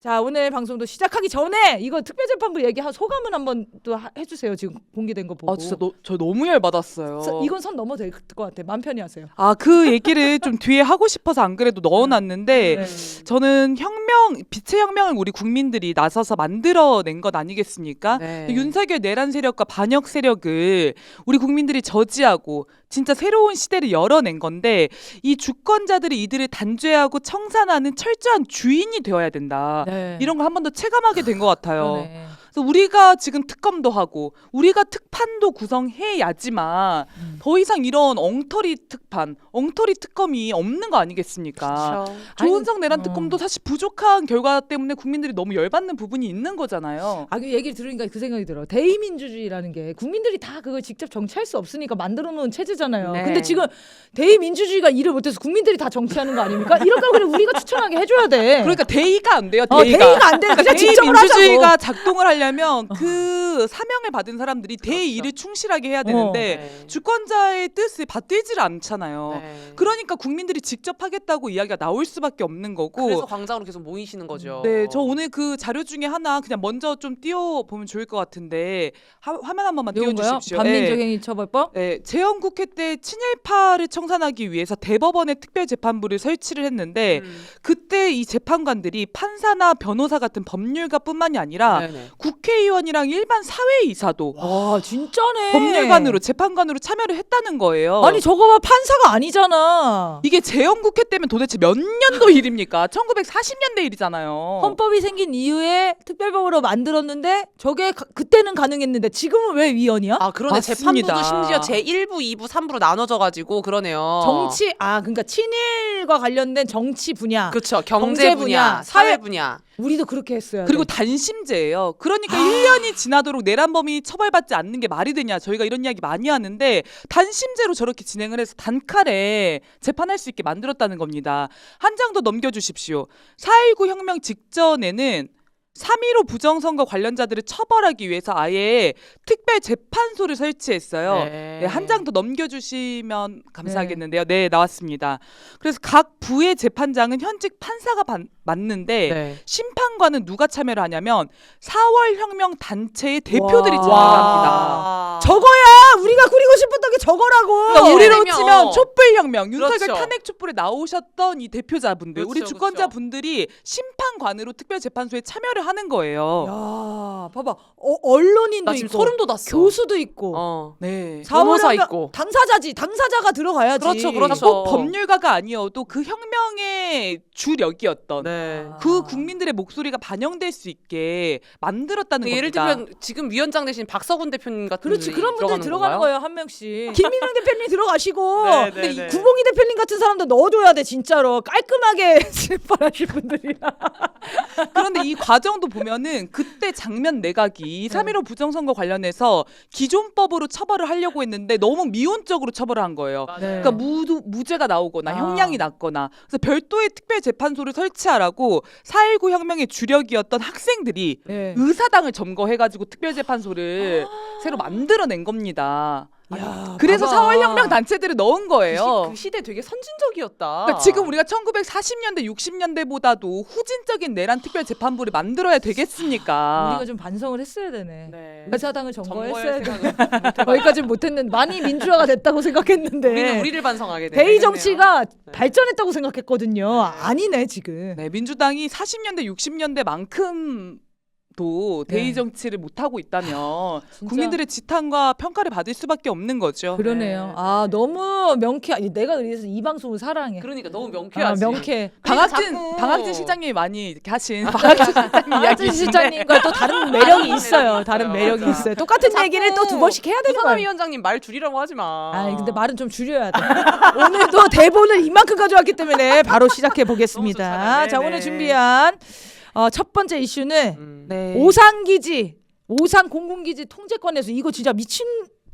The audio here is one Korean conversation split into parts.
자, 오늘 방송도 시작하기 전에 이거 특별재판부 얘기한 소감은 한번 또 해주세요. 지금 공개된 거 보고. 아 진짜 저 너무 열받았어요. 이건 선 넘어도 될 것 같아. 마음 편히 하세요. 아 그 얘기를 좀 뒤에 하고 싶어서 안 그래도 넣어놨는데 네. 저는 빛의 혁명을 우리 국민들이 나서서 만들어낸 것 아니겠습니까? 네. 윤석열 내란 세력과 반역 세력을 우리 국민들이 저지하고 진짜 새로운 시대를 열어낸 건데 이 주권자들이 이들을 단죄하고 청산하는 철저한 주인이 되어야 된다. 네. 이런 걸 한 번 더 체감하게 된 것 같아요. 그러네. 그래서 우리가 지금 특검도 하고 우리가 특판도 구성해야지만 더 이상 이런 엉터리 특판, 엉터리 특검이 없는 거 아니겠습니까? 그렇죠. 조은석 내란 특검도 사실 부족한 결과 때문에 국민들이 너무 열받는 부분이 있는 거잖아요. 아, 그 얘기를 들으니까 그 생각이 들어. 대의민주주의라는 게 국민들이 다 그걸 직접 정치할 수 없으니까 만들어 놓은 체제잖아요. 네. 근데 지금 대의민주주의가 일을 못해서 국민들이 다 정치하는 거 아닙니까? 이럴 거면 그냥 우리가 추천하게 해줘야 돼. 그러니까 대의가 안 돼요. 대의가 안 돼. 그냥 직접으로 대의민주주의가 하자고. 작동을 하려면 그 사명을 받은 사람들이 대의를 충실하게 해야 되는데 네. 주권자의 뜻을 받들지를 않잖아요. 네. 그러니까 국민들이 직접 하겠다고 이야기가 나올 수밖에 없는 거고. 그래서 광장으로 계속 모이시는 거죠. 네, 저 오늘 그 자료 중에 하나 그냥 먼저 좀 띄워보면 좋을 것 같은데 화면 한 번만 이건가요? 띄워주십시오. 반민족행위처벌법? 네, 재헌국회 때 친일파를 청산하기 위해서 대법원의 특별재판부를 설치를 했는데 그때 이 재판관들이 판사나 변호사 같은 법률가뿐만이 아니라 네네. 국회의원이랑 일반 사회이사도 와, 진짜네. 법률관으로 재판관으로 참여를 했다는 거예요. 아니 저거 봐, 판사가 아니잖아. 이게 재헌국회 때면 도대체 몇 년도 일입니까? 1940년대 일이잖아요. 헌법이 생긴 이후에 특별법으로 만들었는데 저게 그때는 가능했는데 지금은 왜 위헌이야? 아 그러네. 맞습니다. 재판부도 심지어 제1부, 2부, 3부로 나눠져가지고 그러네요. 정치 그러니까 친일과 관련된 정치 분야. 그렇죠. 경제 경제 분야, 분야, 사회 분야. 우리도 그렇게 했어야 그리고 돼. 단심제예요. 그러니까 1년이 지나도록 내란범이 처벌받지 않는 게 말이 되냐. 저희가 이런 이야기 많이 하는데 단심제로 저렇게 진행을 해서 단칼에 재판할 수 있게 만들었다는 겁니다. 한 장 더 넘겨주십시오. 4.19 혁명 직전에는 3.15 부정선거 관련자들을 처벌하기 위해서 아예 특별재판소를 설치했어요. 네, 한 장 더 넘겨주시면 감사하겠는데요. 네, 나왔습니다. 그래서 각 부의 재판장은 현직 판사가 맡는데 네. 심판관은 누가 참여를 하냐면 4월 혁명 단체의 대표들이 와. 참여를 합니다. 저거야! 우리가 그리고 싶었던 게 저거라고! 그러니까 우리로 혁명. 치면 촛불혁명, 윤석열 그렇죠. 탄핵 촛불에 나오셨던 이 대표자분들, 우리 그렇죠, 주권자분들이 심판관으로 특별재판소에 참여를 하는 거예요. 야, 봐봐. 언론인도 나 지금 있고 소름 돋았어. 교수도 있고 네. 변호사 사회가 있고. 당사자가 들어가야지. 그렇죠, 그렇죠. 꼭 법률가가 아니어도 그 혁명의 주력이었던 네. 그 국민들의 목소리가 반영될 수 있게 만들었다는 겁니다. 예를 들면 지금 위원장 대신 박서군 대표님 같은 그렇지, 분들이 그런 분들 들어가는 건가요? 거예요, 한 명씩. 김민영 대표님 들어가시고, 네, 네, 근데 이 네. 구봉희 대표님 같은 사람도 넣어줘야 돼, 진짜로. 깔끔하게 재판하실 분들이라. 그런데 이 과정도 보면은 그때 장면 내각이 3.15 부정선거 관련해서 기존법으로 처벌을 하려고 했는데 너무 미온적으로 처벌을 한 거예요. 네. 그러니까 무죄가 나오거나 형량이 났거나 그래서 별도의 특별재판소를 설치하라고 4.19 혁명의 주력이었던 학생들이 네. 의사당을 점거해가지고 특별재판소를 새로 만들어낸 겁니다. 야, 그래서 봐봐. 4월 혁명 단체들을 넣은 거예요. 그 시대 되게 선진적이었다. 그러니까 지금 우리가 1940년대, 60년대보다도 후진적인 내란 특별재판부를 만들어야 되겠습니까? 우리가 좀 반성을 했어야 되네. 네. 의사당을 점거했어야 점거할 돼. 생각은 거기까지는 못했는데 많이 민주화가 됐다고 생각했는데 우리는 우리를 반성하게 되네. 대의 정치가 발전했다고 생각했거든요. 아니네 지금. 네, 민주당이 40년대, 60년대만큼 도 네. 대의 정치를 못 하고 있다면 진짜. 국민들의 지탄과 평가를 받을 수밖에 없는 거죠. 그러네요. 네, 아 네. 너무 명쾌. 아니, 내가 그래서 이 방송을 사랑해. 그러니까 너무 아, 명쾌하지. 명쾌. 방학진 실장님이 많이 이렇게 하신 방학진 실장님 박진 이야기 실장님과 또 다른 매력이 있어요. 다른 있어요. 매력이 맞아. 있어요. 똑같은 자꾸 얘기를 또 두 번씩 해야 되는 우상함 거예요. 위원장님 말 줄이라고 하지 마. 아, 근데 말은 좀 줄여야 돼. 오늘도 대본을 이만큼 가져왔기 때문에 바로 시작해 보겠습니다. 너무 좋잖아요. 자, 네, 오늘 네. 준비한 첫 번째 이슈는 네. 오산 공군기지 통제권에서 이거 진짜 미친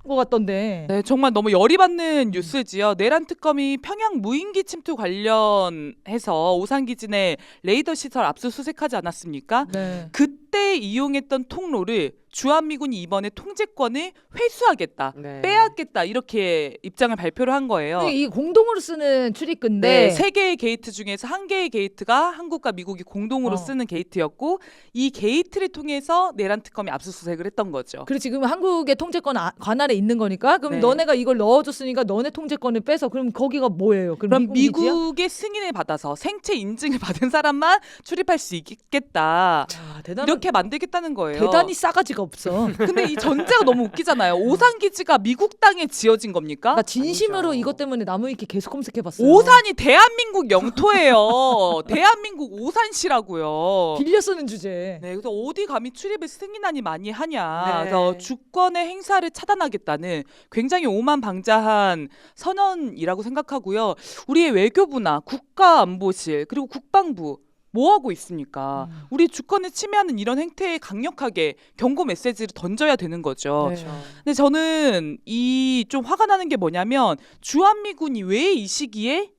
것 같던데. 네, 정말 너무 열이 받는 뉴스지요. 내란 특검이 평양 무인기 침투 관련해서 오산 기지 내 레이더 시설 압수수색하지 않았습니까? 네. 그때 현재 이용했던 통로를 주한미군이 이번에 통제권을 회수하겠다, 네. 빼앗겠다 이렇게 입장을 발표를 한 거예요. 근데 이 공동으로 쓰는 출입구인데 네, 세 개의 게이트 중에서 한 개의 게이트가 한국과 미국이 공동으로 쓰는 게이트였고 이 게이트를 통해서 내란 특검이 압수수색을 했던 거죠. 그리고 지금 한국의 통제권 관할에 있는 거니까 그럼 네. 너네가 이걸 넣어줬으니까 너네 통제권을 빼서 그럼 거기가 뭐예요? 그럼 미국이지야? 미국의 승인을 받아서 생체 인증을 받은 사람만 출입할 수 있겠다. 자, 이렇게 만들겠다는 거예요. 대단히 싸가지가 없어. 근데 이 전제가 너무 웃기잖아요. 오산 기지가 미국 땅에 지어진 겁니까? 나 진심으로 아니죠. 이것 때문에 나무위키 계속 검색해봤어요. 오산이 대한민국 영토예요. 대한민국 오산시라고요. 빌려 쓰는 주제. 네, 그래서 어디 감히 출입을 승인하니 많이 하냐. 네. 그래서 주권의 행사를 차단하겠다는 굉장히 오만방자한 선언이라고 생각하고요. 우리의 외교부나 국가안보실 그리고 국방부 뭐 하고 있습니까? 우리 주권을 침해하는 이런 행태에 강력하게 경고 메시지를 던져야 되는 거죠. 네. 그렇죠. 근데 저는 이 좀 화가 나는 게 뭐냐면 주한미군이 왜 이 시기에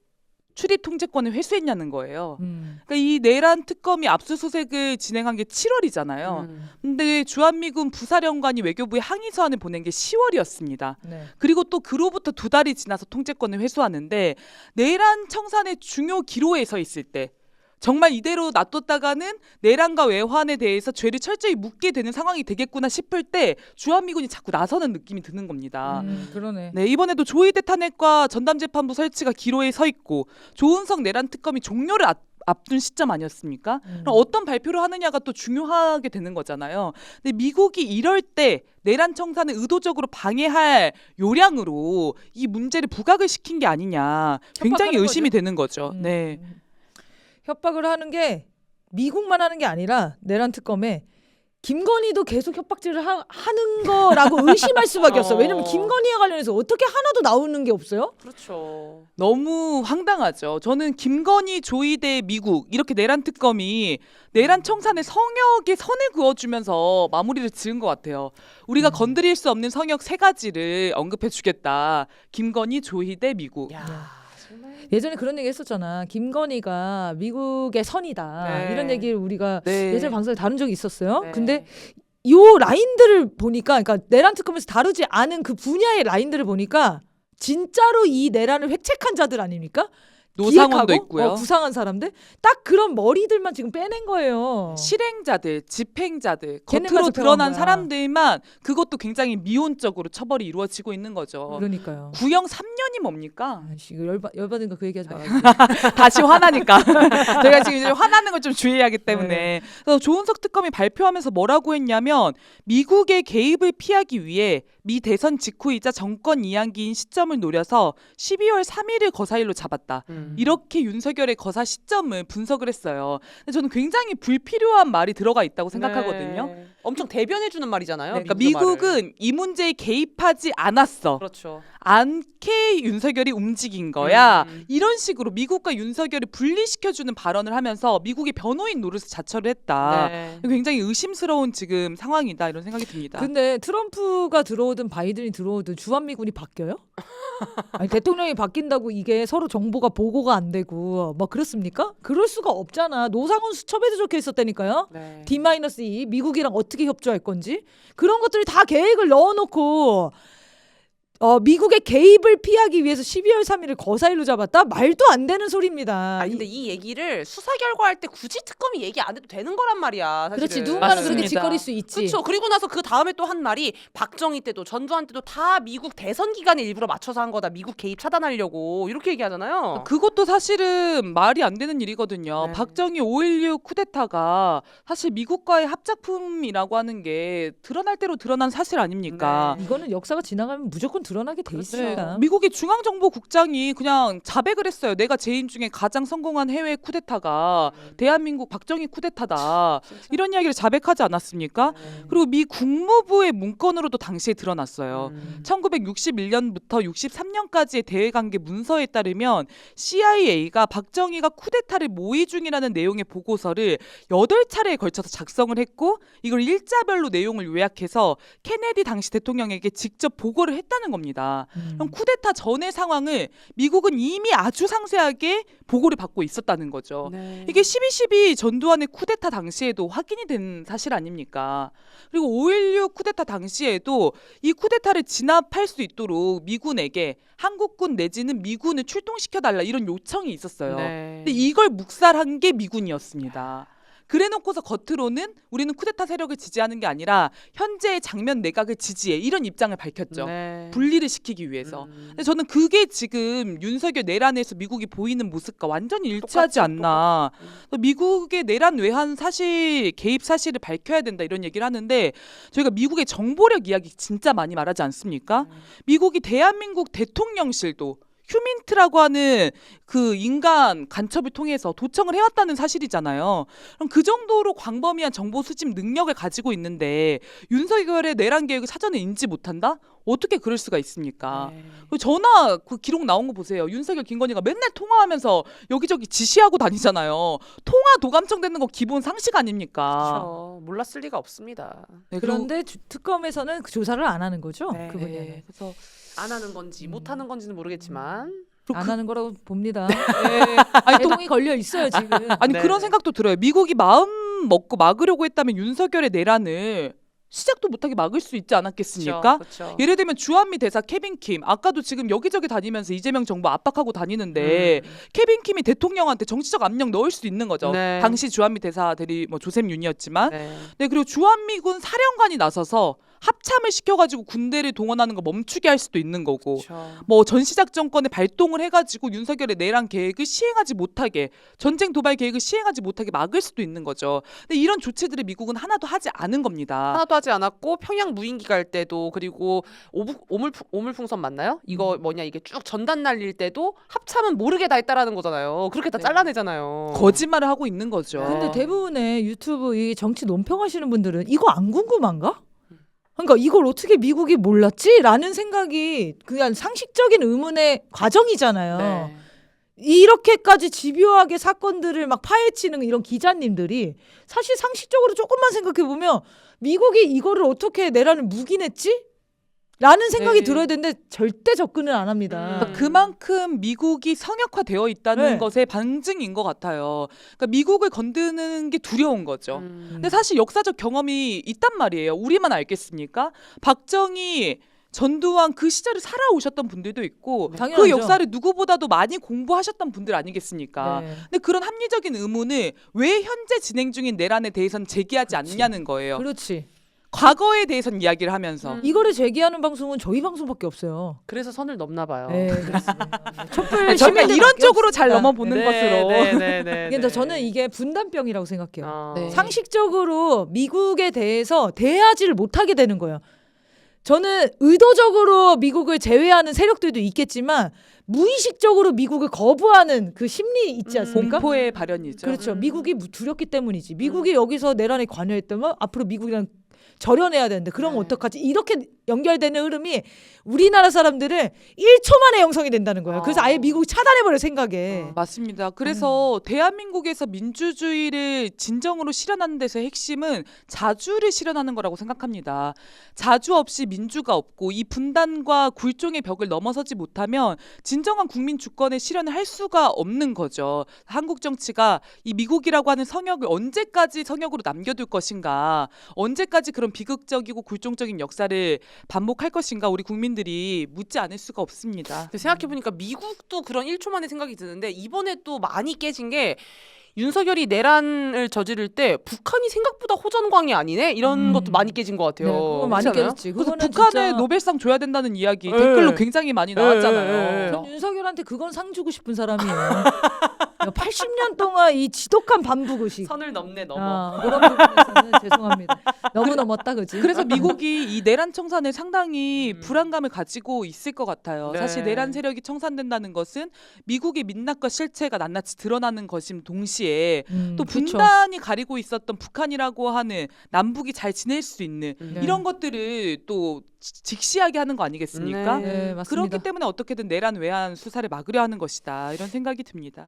출입 통제권을 회수했냐는 거예요. 그러니까 이 내란 특검이 압수수색을 진행한 게 7월이잖아요. 근데 주한미군 부사령관이 외교부에 항의 서한을 보낸 게 10월이었습니다. 네. 그리고 또 그로부터 2달이 지나서 통제권을 회수하는데 내란 청산의 중요 기로에 서 있을 때 정말 이대로 놔뒀다가는 내란과 외환에 대해서 죄를 철저히 묻게 되는 상황이 되겠구나 싶을 때 주한미군이 자꾸 나서는 느낌이 드는 겁니다. 그러네. 네, 이번에도 조희대 탄핵과 전담재판부 설치가 기로에 서 있고 조은석 내란 특검이 종료를 앞둔 시점 아니었습니까? 그럼 어떤 발표를 하느냐가 또 중요하게 되는 거잖아요. 근데 미국이 이럴 때 내란 청산을 의도적으로 방해할 요량으로 이 문제를 부각을 시킨 게 아니냐 굉장히 협박하는 의심이 거죠. 되는 거죠. 네. 협박을 하는 게 미국만 하는 게 아니라 내란 특검에 김건희도 계속 협박질을 하는 거라고 의심할 수밖에 없어. 왜냐면 김건희와 관련해서 어떻게 하나도 나오는 게 없어요? 그렇죠. 너무 황당하죠. 저는 김건희, 조희대, 미국 이렇게 내란 특검이 내란 청산의 성역에 선을 그어주면서 마무리를 지은 것 같아요. 우리가 건드릴 수 없는 성역 3가지를 언급해주겠다. 김건희, 조희대, 미국. 야, 정말. 예전에 그런 얘기 했었잖아. 김건희가 미국의 선이다. 네. 이런 얘기를 우리가 네. 예전에 방송에 다룬 적이 있었어요. 네. 근데 요 라인들을 보니까 그러니까 내란 특검에서 다루지 않은 그 분야의 라인들을 보니까 진짜로 이 내란을 획책한 자들 아닙니까? 노상원도 기획하고, 있고요. 구상한 사람들 딱 그런 머리들만 지금 빼낸 거예요. 실행자들, 집행자들, 걔네만 겉으로 잡혀간 드러난 거야. 사람들만 그것도 굉장히 미온적으로 처벌이 이루어지고 있는 거죠. 그러니까요. 구형 3년이 뭡니까? 아이씨, 이거 열받으니까 그 얘기하지 마. 다시 화나니까. 제가 지금 이제 화나는 걸 좀 주의하기 때문에. 그래서 조은석 특검이 발표하면서 뭐라고 했냐면 미국의 개입을 피하기 위해 미 대선 직후이자 정권 이양기인 시점을 노려서 12월 3일을 거사일로 잡았다. 이렇게 윤석열의 거사 시점을 분석을 했어요. 근데 저는 굉장히 불필요한 말이 들어가 있다고 생각하거든요. 네. 엄청 대변해주는 말이잖아요. 그러니까 미국의 말을. 미국은 이 문제에 개입하지 않았어. 그렇죠. 않게 윤석열이 움직인 거야. 음. 이런 식으로 미국과 윤석열을 분리시켜주는 발언을 하면서 미국의 변호인 노릇을 자처를 했다. 네. 굉장히 의심스러운 지금 상황이다 이런 생각이 듭니다. 근데 트럼프가 들어오든 바이든이 들어오든 주한미군이 바뀌어요? 아니, 대통령이 바뀐다고 이게 서로 정보가 보고가 안 되고 뭐 그렇습니까? 그럴 수가 없잖아. 노상원 수첩에도 적혀 있었다니까요. 네. D-2 미국이랑 어떻게 협조할 건지 그런 것들을 다 계획을 넣어놓고 미국의 개입을 피하기 위해서 12월 3일을 거사일로 잡았다? 말도 안 되는 소리입니다. 아니 근데 이 얘기를 수사 결과할 때 굳이 특검이 얘기 안 해도 되는 거란 말이야. 사실은. 그렇지 누군가는 그렇게 맞습니다. 짓거릴 수 있지. 그렇죠. 그리고 나서 그 다음에 또 한 말이 박정희 때도 전두환 때도 다 미국 대선 기간에 일부러 맞춰서 한 거다. 미국 개입 차단하려고 이렇게 얘기하잖아요. 그것도 사실은 말이 안 되는 일이거든요. 네. 박정희 5.16 쿠데타가 사실 미국과의 합작품이라고 하는 게 드러날 대로 드러난 사실 아닙니까? 네. 이거는 역사가 지나가면 무조건 드러나게 돼 있습니다. 미국의 중앙정보국장이 그냥 자백을 했어요. 내가 재임 중에 가장 성공한 해외 쿠데타가 대한민국 박정희 쿠데타다. 이런 이야기를 자백하지 않았습니까? 그리고 미 국무부의 문건으로도 당시에 드러났어요. 1961년부터 63년까지의 대외관계 문서에 따르면 CIA가 박정희가 쿠데타를 모의 중이라는 내용의 보고서를 8차례에 걸쳐서 작성을 했고 이걸 일자별로 내용을 요약해서 케네디 당시 대통령에게 직접 보고를 했다는 겁니다. 그럼 쿠데타 전의 상황을 미국은 이미 아주 상세하게 보고를 받고 있었다는 거죠. 네. 이게 12.12 전두환의 쿠데타 당시에도 확인이 된 사실 아닙니까? 그리고 5.16 쿠데타 당시에도 이 쿠데타를 진압할 수 있도록 미군에게 한국군 내지는 미군을 출동시켜달라 이런 요청이 있었어요. 네. 근데 이걸 묵살한 게 미군이었습니다. 그래놓고서 겉으로는 우리는 쿠데타 세력을 지지하는 게 아니라 현재의 장면 내각을 지지해 이런 입장을 밝혔죠. 네. 분리를 시키기 위해서. 근데 저는 그게 지금 윤석열 내란에서 미국이 보이는 모습과 완전히 일치하지 똑같죠, 않나. 미국의 내란 외환 사실 개입 사실을 밝혀야 된다 이런 얘기를 하는데 저희가 미국의 정보력 이야기 진짜 많이 말하지 않습니까? 미국이 대한민국 대통령실도 휴민트라고 하는 그 인간 간첩을 통해서 도청을 해왔다는 사실이잖아요. 그럼 그 정도로 광범위한 정보 수집 능력을 가지고 있는데 윤석열의 내란 계획을 사전에 인지 못한다? 어떻게 그럴 수가 있습니까? 네. 그 전화 그 기록 나온 거 보세요. 윤석열 김건희가 맨날 통화하면서 여기저기 지시하고 다니잖아요. 통화 도감청되는 거 기본 상식 아닙니까? 그렇죠. 몰랐을 리가 없습니다. 네, 그리고- 그런데 특검에서는 그 조사를 안 하는 거죠. 네. 그 분야는. 네, 그래서 안 하는 건지 못 하는 건지는 모르겠지만 안 하는 거라고 봅니다. 네. 아니 또 대동이 걸려 있어요 지금. 아니 네. 그런 생각도 들어요. 미국이 마음 먹고 막으려고 했다면 윤석열의 내란을 시작도 못하게 막을 수 있지 않았겠습니까? 그렇죠. 예를 들면 주한미 대사 케빈 킴 아까도 지금 여기저기 다니면서 이재명 정부 압박하고 다니는데 케빈 킴이 대통령한테 정치적 압력 넣을 수 있는 거죠. 네. 당시 주한미 대사 대리 뭐 조셉 윤이었지만 네. 네, 그리고 주한미군 사령관이 나서서 합참을 시켜가지고 군대를 동원하는 거 멈추게 할 수도 있는 거고 그렇죠. 뭐 전시작전권에 발동을 해가지고 윤석열의 내란 계획을 시행하지 못하게 전쟁 도발 계획을 시행하지 못하게 막을 수도 있는 거죠. 근데 이런 조치들을 미국은 하나도 하지 않은 겁니다. 하나도 하지 않았고 평양 무인기 갈 때도 그리고 오물풍선 맞나요? 이거 뭐냐 이게 쭉 전단 날릴 때도 합참은 모르게 다 했다라는 거잖아요. 그렇게 다 네. 잘라내잖아요. 거짓말을 하고 있는 거죠. 근데 대부분의 유튜브 이 정치 논평하시는 분들은 이거 안 궁금한가? 그러니까 이걸 어떻게 미국이 몰랐지? 라는 생각이 그냥 상식적인 의문의 과정이잖아요. 네. 이렇게까지 집요하게 사건들을 막 파헤치는 이런 기자님들이 사실 상식적으로 조금만 생각해보면 미국이 이거를 어떻게 내란을 묵인했지? 라는 생각이 네. 들어야 되는데 절대 접근을 안 합니다. 그러니까 그만큼 미국이 성역화되어 있다는 네. 것의 반증인 것 같아요. 그러니까 미국을 건드는 게 두려운 거죠. 근데 사실 역사적 경험이 있단 말이에요. 우리만 알겠습니까? 박정희 전두환 그 시절을 살아오셨던 분들도 있고 당연하죠. 그 역사를 누구보다도 많이 공부하셨던 분들 아니겠습니까? 네. 근데 그런 합리적인 의문을 왜 현재 진행 중인 내란에 대해서는 제기하지 그렇지. 않냐는 거예요. 그렇지. 과거에 대해서는 이야기를 하면서 이거를 제기하는 방송은 저희 방송밖에 없어요. 그래서 선을 넘나 봐요. 네, 그렇습니다. 촛불 저희가 시민들밖에 이런 쪽으로 잘 없습니다. 넘어보는 것으로 네. 근데 저는 이게 분단병이라고 생각해요. 네. 상식적으로 미국에 대해서 대하지를 못하게 되는 거예요. 저는 의도적으로 미국을 제외하는 세력들도 있겠지만 무의식적으로 미국을 거부하는 그 심리 있지 않습니까? 공포의 발현이죠. 그렇죠. 미국이 두렵기 때문이지. 미국이 여기서 내란에 관여했다면 앞으로 미국이랑 절연해야 되는데 그러면 네. 어떡하지? 이렇게 연결되는 흐름이 우리나라 사람들은 1초 만에 형성이 된다는 거예요. 그래서 아예 미국이 차단해버릴 생각에. 맞습니다. 그래서 대한민국에서 민주주의를 진정으로 실현하는 데서 핵심은 자주를 실현하는 거라고 생각합니다. 자주 없이 민주가 없고 이 분단과 굴종의 벽을 넘어서지 못하면 진정한 국민 주권의 실현을 할 수가 없는 거죠. 한국 정치가 이 미국이라고 하는 성역을 언제까지 성역으로 남겨둘 것인가, 언제까지 그런 비극적이고 굴종적인 역사를 반복할 것인가 우리 국민들이 묻지 않을 수가 없습니다. 생각해보니까 미국도 그런 1초 만에 생각이 드는데 이번에 또 많이 깨진 게 윤석열이 내란을 저지를 때 북한이 생각보다 호전광이 아니네? 이런 것도 많이 깨진 것 같아요. 네, 그거 많이 그렇지 않아요? 깨졌지. 그래서 그거는 북한에 진짜 노벨상 줘야 된다는 이야기 네. 댓글로 굉장히 많이 나왔잖아요. 전 윤석열한테 그건 상 주고 싶은 사람이에요. 80년 동안 이 지독한 반부의식. 선을 넘네 넘어. 그런 부분에서는 죄송합니다. 너무 넘었다 그지? 그래서 미국이 이 내란 청산에 상당히 불안감을 가지고 있을 것 같아요. 네. 사실 내란 세력이 청산된다는 것은 미국의 민낯과 실체가 낱낱이 드러나는 것임 동시에 또 그쵸. 분단이 가리고 있었던 북한이라고 하는 남북이 잘 지낼 수 있는 네. 이런 것들을 또 직시하게 하는 거 아니겠습니까? 네. 네, 맞습니다. 그렇기 때문에 어떻게든 내란 외환 수사를 막으려 하는 것이다 이런 생각이 듭니다.